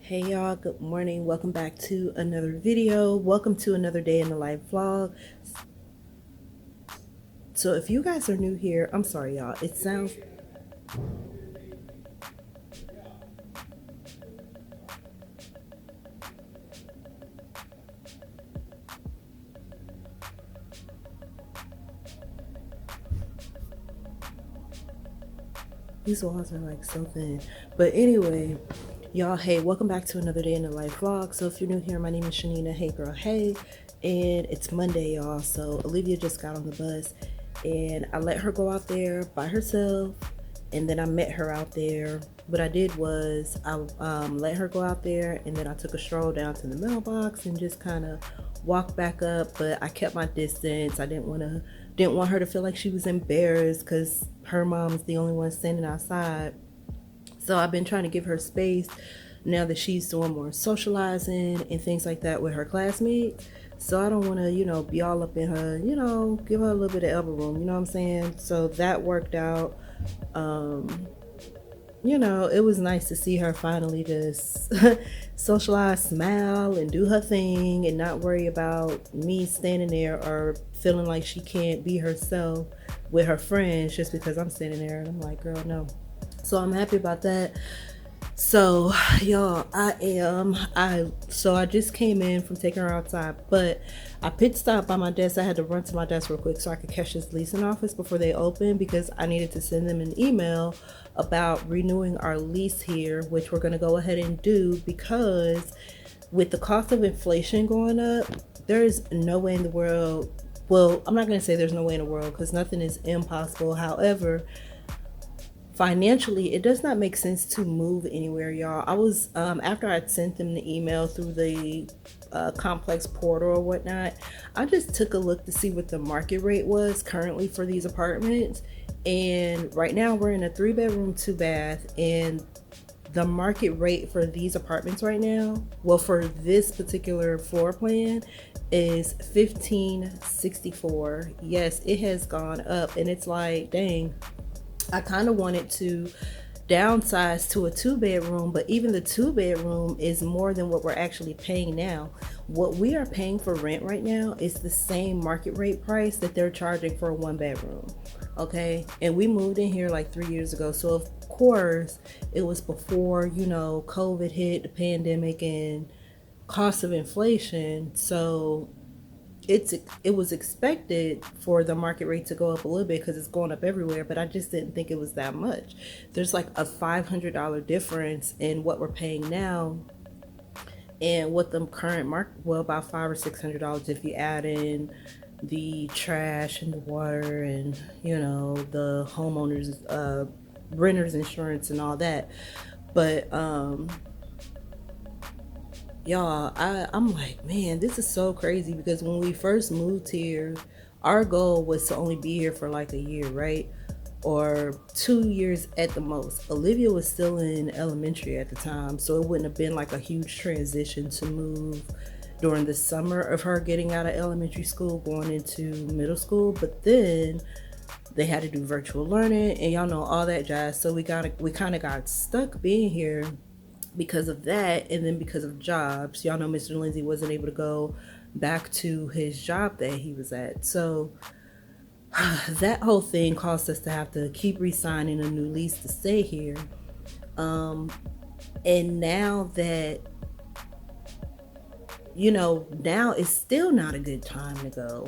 Hey y'all, good morning. Welcome back to another video. Welcome to another day in the life vlog. So if you guys are new here, I'm sorry y'all. It sounds these walls are like so thin. But anyway, y'all, hey, welcome back to another day in the life vlog. So if you're new here, my name is Chanina. Hey girl, hey. And it's Monday, y'all. So Olivia just got on the bus and I let her go out there by herself. And then I met her out there. What I did was I let her go out there, and then I took a stroll down to the mailbox and just kind of walked back up. But I kept my distance. I didn't want her to feel like she was embarrassed because her mom's the only one standing outside. So I've been trying to give her space now that she's doing more socializing and things like that with her classmates. So I don't want to, be all up in her, give her a little bit of elbow room, you know what I'm saying? So that worked out. It was nice to see her finally just socialize, smile, and do her thing and not worry about me standing there or feeling like she can't be herself with her friends just because I'm standing there. And I'm like, girl, no. So I'm happy about that. So y'all, I just came in from taking her outside, but I pit stopped by my desk. I had to run to my desk real quick so I could catch this leasing office before they open, because I needed to send them an email about renewing our lease here, which we're going to go ahead and do, because with the cost of inflation going up, there is no way in the world, well, I'm not going to say there's no way in the world because nothing is impossible. However, financially, it does not make sense to move anywhere, y'all. I was after I'd sent them the email through the complex portal or whatnot, I just took a look to see what the market rate was currently for these apartments. And right now we're in a 3-bedroom 2-bath, and the market rate for these apartments right now, well, for this particular floor plan, is 1564. Yes, it has gone up, and it's like, dang, I kind of wanted to downsize to a 2-bedroom, but even the 2-bedroom is more than what we're actually paying now. What we are paying for rent right now is the same market rate price that they're charging for a 1-bedroom. Okay, and we moved in here like 3 years ago, so of course it was before COVID hit, the pandemic, and cost of inflation. So it was expected for the market rate to go up a little bit because it's going up everywhere, but I just didn't think it was that much. There's like a $500 difference in what we're paying now and what the current market, well, about $500 or $600 if you add in the trash and the water and the homeowners renters insurance and all that. But y'all, I'm like, man, this is so crazy, because when we first moved here, our goal was to only be here for like a year, right? Or 2 years at the most. Olivia was still in elementary at the time, so it wouldn't have been like a huge transition to move during the summer of her getting out of elementary school, going into middle school. But then they had to do virtual learning and y'all know all that jazz. So we kind of got stuck being here because of that, and then because of jobs. Y'all know Mr. Lindsay wasn't able to go back to his job that he was at. So that whole thing caused us to have to keep re-signing a new lease to stay here. And now that, now it's still not a good time to go.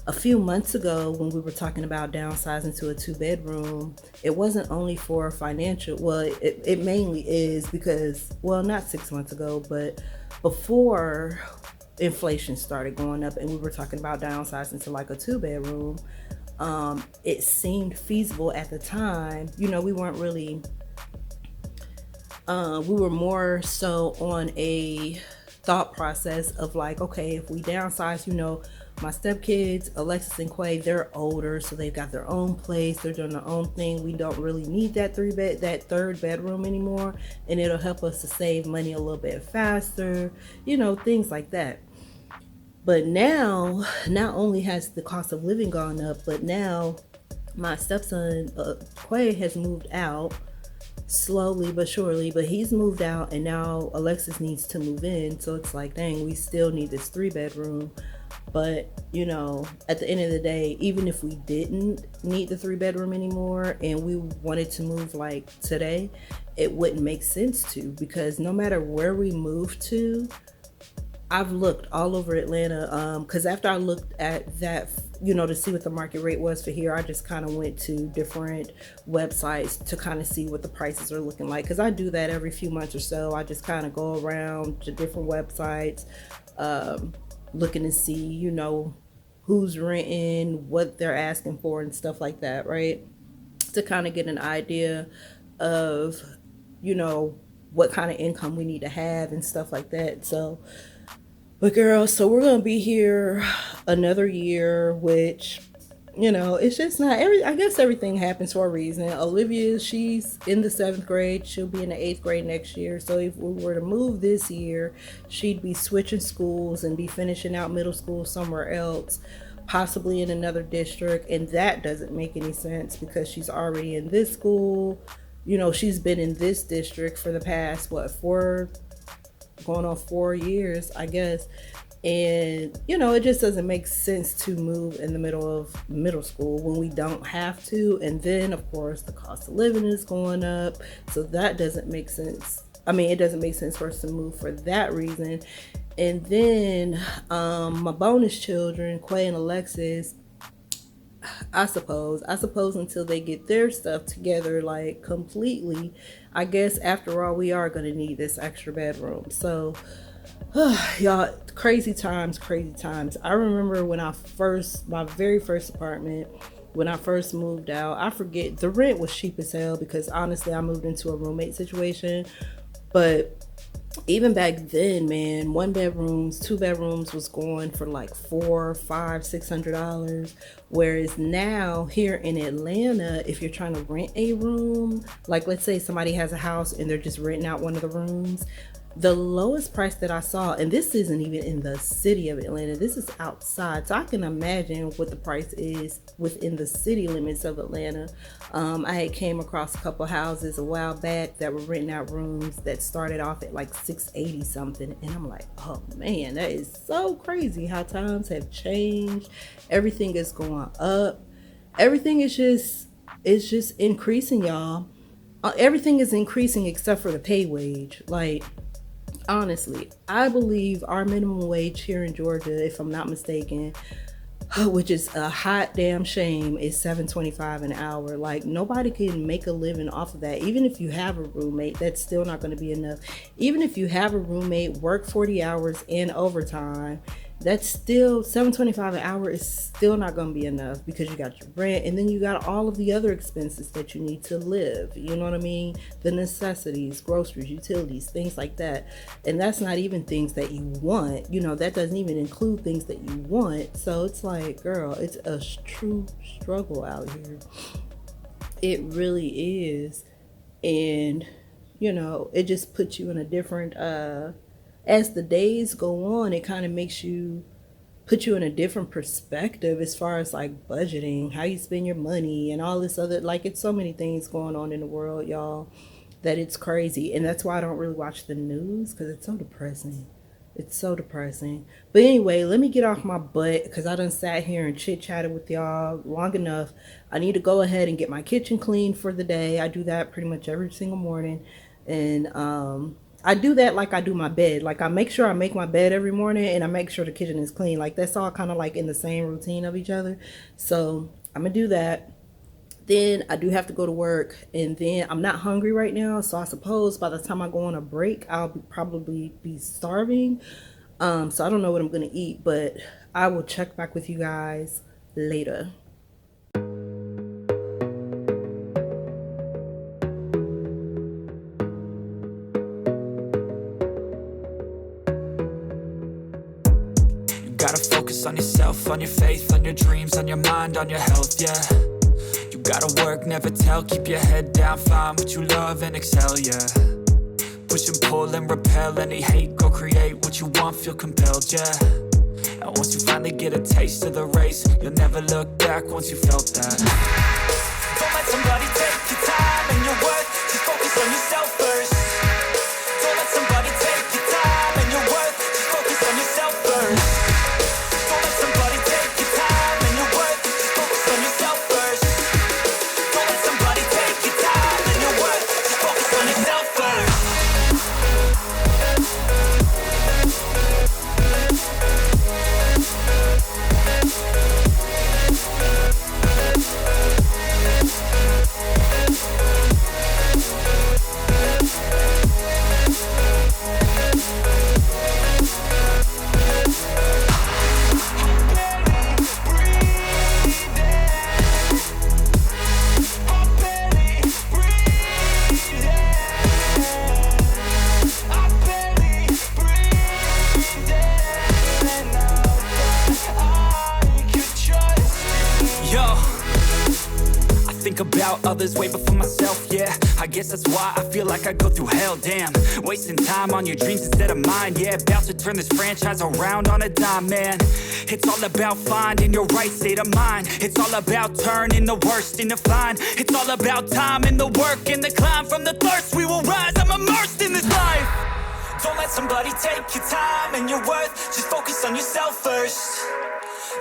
A few months ago when we were talking about downsizing to a 2-bedroom, it wasn't only for financial, well, it mainly is because, well, not 6 months ago, but before inflation started going up and we were talking about downsizing to like a 2-bedroom, it seemed feasible at the time. We weren't really, we were more so on a thought process of like, okay, if we downsize, my stepkids, Alexis and Quay, they're older, so they've got their own place, they're doing their own thing. We don't really need that 3rd bedroom anymore, and it'll help us to save money a little bit faster, things like that. But now, not only has the cost of living gone up, but now my stepson Quay has moved out, slowly but surely. But he's moved out, and now Alexis needs to move in. So it's like, dang, we still need this 3-bedroom. But at the end of the day, even if we didn't need the 3-bedroom anymore and we wanted to move like today, it wouldn't make sense to, because no matter where we move to, I've looked all over Atlanta, because after I looked at that, to see what the market rate was for here, I just kind of went to different websites to kind of see what the prices are looking like, because I do that every few months or so. I just kind of go around to different websites, looking to see, who's renting, what they're asking for and stuff like that, right? To kind of get an idea of, what kind of income we need to have and stuff like that. So, but girl, so we're going to be here another year, which, it's just not I guess everything happens for a reason. Olivia, she's in the 7th grade. She'll be in the 8th grade next year. So if we were to move this year, she'd be switching schools and be finishing out middle school somewhere else, possibly in another district. And that doesn't make any sense because she's already in this school. She's been in this district for the past, going on 4 years, I guess. And, it just doesn't make sense to move in the middle of middle school when we don't have to. And then, of course, the cost of living is going up. So that doesn't make sense. I mean, it doesn't make sense for us to move for that reason. And then my bonus children, Quay and Alexis, I suppose until they get their stuff together, like completely, I guess after all, we are going to need this extra bedroom. So, y'all, crazy times. I remember when my very first apartment, when I first moved out, I forget, the rent was cheap as hell because honestly, I moved into a roommate situation. But even back then, man, 1 bedrooms, 2 bedrooms was going for like $400, $500, $600. Whereas now here in Atlanta, if you're trying to rent a room, like let's say somebody has a house and they're just renting out one of the rooms, the lowest price that I saw, and this isn't even in the city of Atlanta, this is outside, so I can imagine what the price is within the city limits of Atlanta. I had came across a couple houses a while back that were renting out rooms that started off at like $680 something, and I'm like, oh man, that is so crazy how times have changed. Everything is going up. Everything is just increasing, y'all. Everything is increasing except for the pay wage. Like, honestly, I believe our minimum wage here in Georgia, if I'm not mistaken, which is a hot damn shame, is $7.25 an hour. Like, nobody can make a living off of that. Even if you have a roommate, that's still not going to be enough. Even if you have a roommate, work 40 hours and overtime, that's still $7.25 an hour is still not going to be enough because you got your rent and then you got all of the other expenses that you need to live. You know what I mean? The necessities, groceries, utilities, things like that. And that's not even things that you want. That doesn't even include things that you want. So it's like, girl, it's a true struggle out here. It really is. And, it just puts you in a different, as the days go on, it kind of put you in a different perspective as far as like budgeting, how you spend your money and all this other, like, it's so many things going on in the world, y'all, that it's crazy. And that's why I don't really watch the news, because it's so depressing. But anyway, let me get off my butt because I done sat here and chit-chatted with y'all long enough. I need to go ahead and get my kitchen clean for the day. I do that pretty much every single morning. And I do that like I do my bed. Like, I make sure I make my bed every morning and I make sure the kitchen is clean. Like, that's all kind of like in the same routine of each other. So I'm gonna do that. Then I do have to go to work, and then I'm not hungry right now. So I suppose by the time I go on a break, I'll probably be starving. So I don't know what I'm gonna eat, but I will check back with you guys later. Gotta focus on yourself, on your faith, on your dreams, on your mind, on your health, yeah. You gotta work, never tell, keep your head down, find what you love and excel, yeah. Push and pull and repel any hate, go create what you want, feel compelled, yeah. And once you finally get a taste of the race, you'll never look back once you felt that. Don't let somebody take your time and your worth, just focus think about others way before myself, yeah. I guess that's why I feel like I go through hell, damn. Wasting time on your dreams instead of mine, yeah. About to turn this franchise around on a dime, man. It's all about finding your right state of mind. It's all about turning the worst into fine. It's all about time and the work and the climb. From the thirst we will rise, I'm immersed in this life. Don't let somebody take your time and your worth. Just focus on yourself first.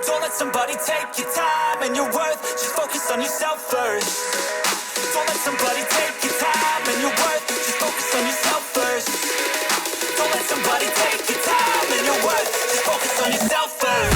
Don't let somebody take your time and your worth. Just focus on yourself first. Don't let somebody take your time and your worth. Just focus on yourself first. Don't let somebody take your time and your worth. Just focus on yourself first.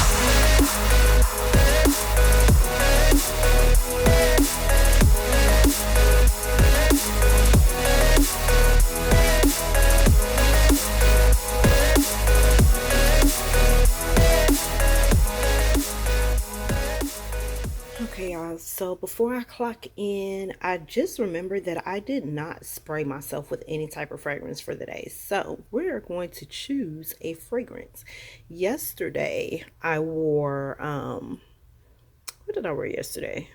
Okay, y'all, so before I clock in, I just remembered that I did not spray myself with any type of fragrance for the day. So we're going to choose a fragrance. Yesterday, I wore, what did I wear yesterday?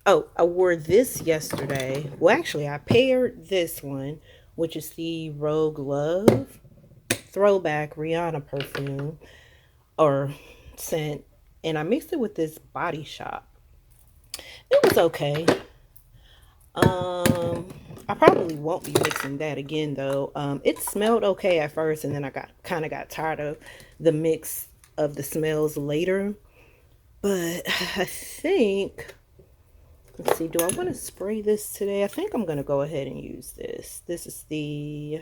Oh, I wore this yesterday. Well, actually, I paired this one, which is the Rogue Love Throwback Rihanna perfume or scent, and I mixed it with this Body Shop. It was okay. I probably won't be mixing that again though. It smelled okay at first, and then I kind of got tired of the mix of the smells later. But I think, let's see, do I want to spray this today? I think I'm gonna go ahead and use this. This is the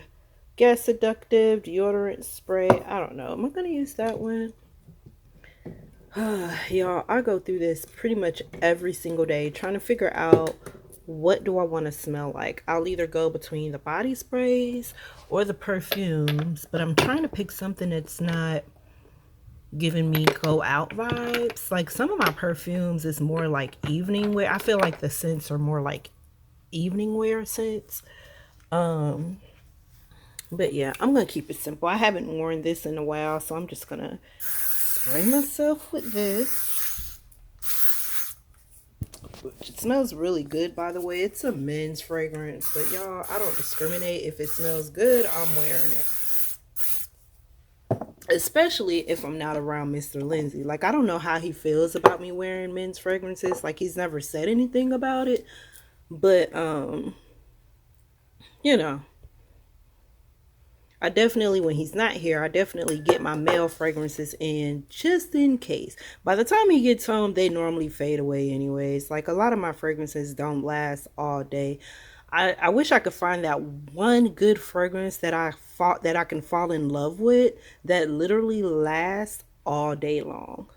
Gas Seductive Deodorant Spray. I don't know. Am I gonna use that one? Y'all, I go through this pretty much every single day trying to figure out what do I want to smell like. I'll either go between the body sprays or the perfumes, but I'm trying to pick something that's not giving me go out vibes. Like some of my perfumes is more like evening wear. I feel like the scents are more like evening wear scents. But yeah, I'm gonna keep it simple. I haven't worn this in a while, so I'm just gonna spray myself with this. It smells really good, by the way. It's a men's fragrance, but y'all, I don't discriminate. If it smells good, I'm wearing it. Especially if I'm not around Mr. Lindsay. Like, I don't know how he feels about me wearing men's fragrances. Like, he's never said anything about it. But, you know, I definitely, when he's not here, I definitely get my male fragrances in just in case. By the time he gets home, they normally fade away anyways. Like, a lot of my fragrances don't last all day. I wish I could find that one good fragrance that I can fall in love with that literally lasts all day long.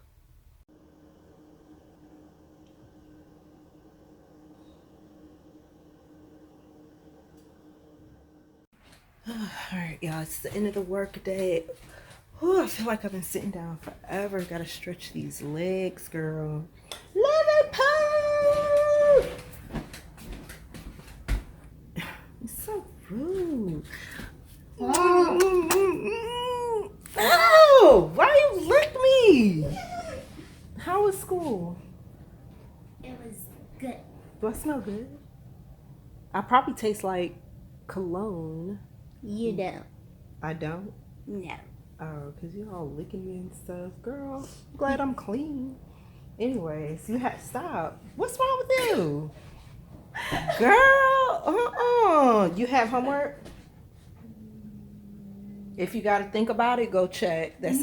Alright, y'all, it's the end of the work day. Ooh, I feel like I've been sitting down forever. Gotta stretch these legs, girl. Love it, pose! It's so rude. Oh, why you lick me? How was school? It was good. Do I smell good? I probably taste like cologne. You don't. I don't? No. Oh, because you're all licking me and stuff. Girl, I'm glad I'm clean. Anyways, you had stop. What's wrong with you? Girl, you have homework? If you got to think about it, go check. That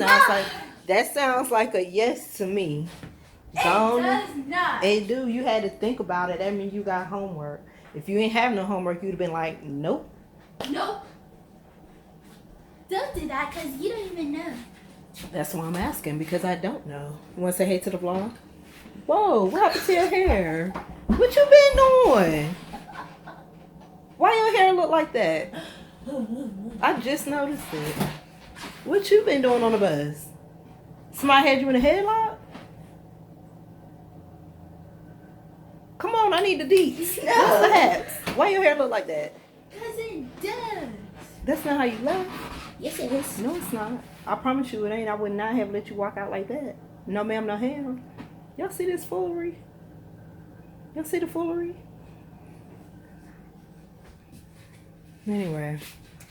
sounds like a yes to me. It does not. It do. You had to think about it. That means you got homework. If you ain't have no homework, you'd have been like, nope. Nope. Don't do that because you don't even know. That's why I'm asking, because I don't know. You want to say hey to the vlog? Whoa, what happened to your hair? What you been doing? Why your hair look like that? I just noticed it. What you been doing on the bus? Somebody had you in a headlock? Come on, I need the deets. No. What's the haps? Why your hair look like that? Because it does. That's not how you left. Yes, it is. No, it's not. I promise you it ain't. I would not have let you walk out like that. No, ma'am, no ham. Y'all see this foolery? You see the foolery? Anyway,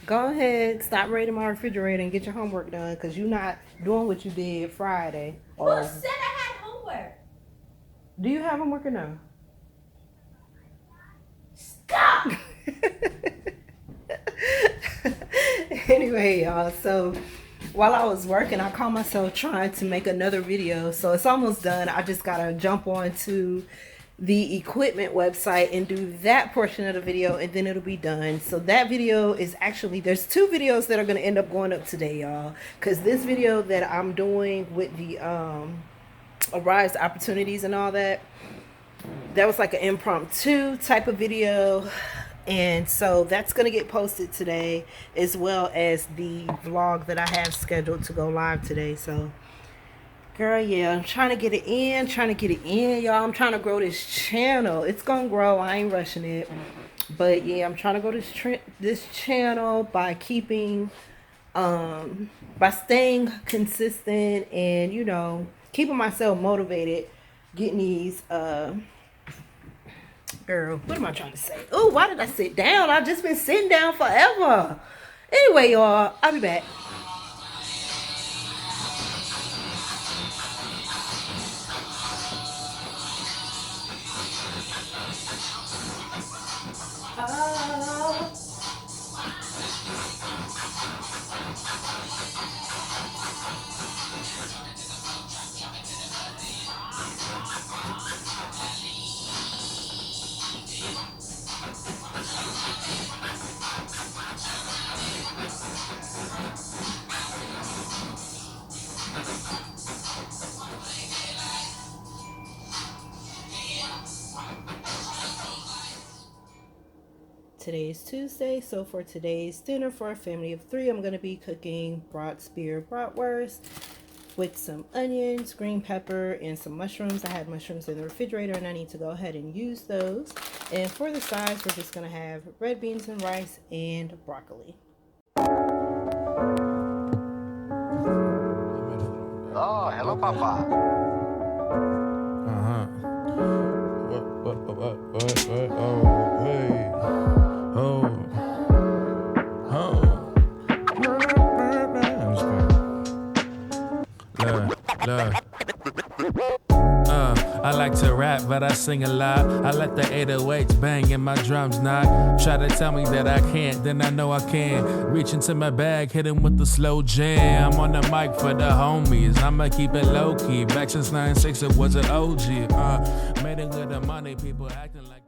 go ahead, stop raiding my refrigerator and get your homework done, because you're not doing what you did Friday. Who said I had homework? Do you have homework or no? Stop! Anyway, y'all, so while I was working, I caught myself trying to make another video. So it's almost done. I just gotta jump on to the equipment website and do that portion of the video, and then it'll be done. So that video is actually, there's two videos that are going to end up going up today, y'all, because this video that I'm doing with the Arise opportunities and all that, that was like an impromptu type of video, and so that's going to get posted today, as well as the vlog that I have scheduled to go live today. So girl, yeah, I'm trying to get it in, y'all. I'm trying to grow this channel. It's gonna grow. I ain't rushing it, but yeah, I'm trying to grow this channel by keeping, by staying consistent and, you know, keeping myself motivated, getting these. Girl, what am I trying to say? Oh, why did I sit down? I've just been sitting down forever. Anyway, y'all, I'll be back. Today is Tuesday, so for today's dinner for a family of 3, I'm going to be cooking broad spear bratwurst with some onions, green pepper, and some mushrooms. I had mushrooms in the refrigerator and I need to go ahead and use those. And for the sides, we're just going to have red beans and rice and broccoli. Oh, hello, Papa. What? Oh, hey. Oh. I'm just playing. I like to rap, but I sing a lot. I let the 808s bang and my drums knock. Try to tell me that I can't, then I know I can. Reach into my bag, hit him with the slow jam. I'm on the mic for the homies, I'ma keep it low key. Back since '96, it was an OG. Made it with the money, people acting like they.